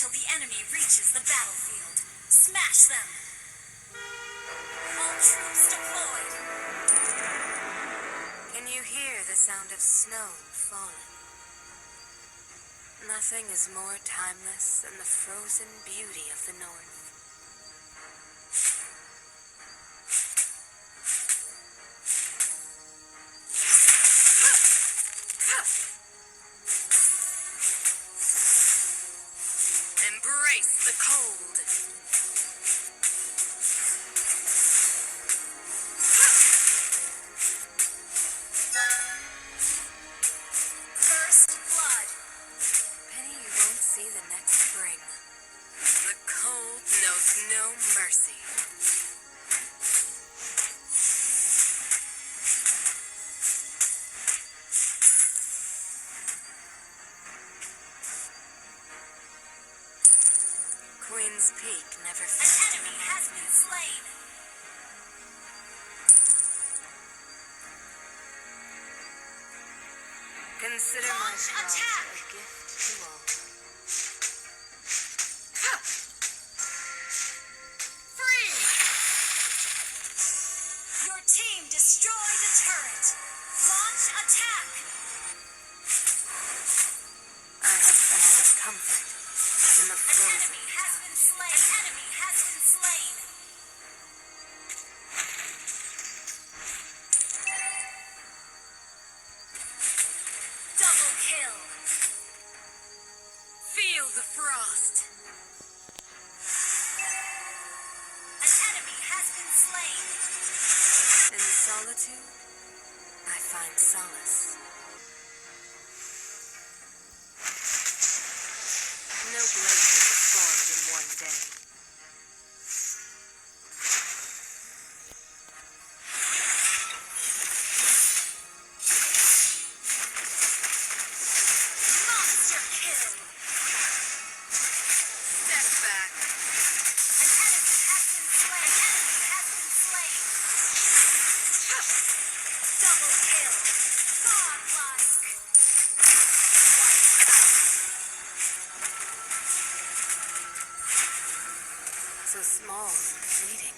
until the enemy reaches the battlefield. Smash them! All troops deployed! Can you hear the sound of snow falling? Nothing is more timeless than the frozen beauty of the North. Embrace the cold. First blood. Penny, you won't see the next spring. The cold knows no mercy. Queen's Peak never fails. An enemy has been slain. Consider my cross a gift to all. Free! Your team destroyed a turret. Launch attack! I have found comfort in the frozen. An enemy has been slain. Double kill. Feel the frost. An enemy has been slain. In the solitude, I find solace. No blazing is formed in one day. Monster kill! Step back. An enemy has been slain. Double kill. Godlike. So small and fleeting.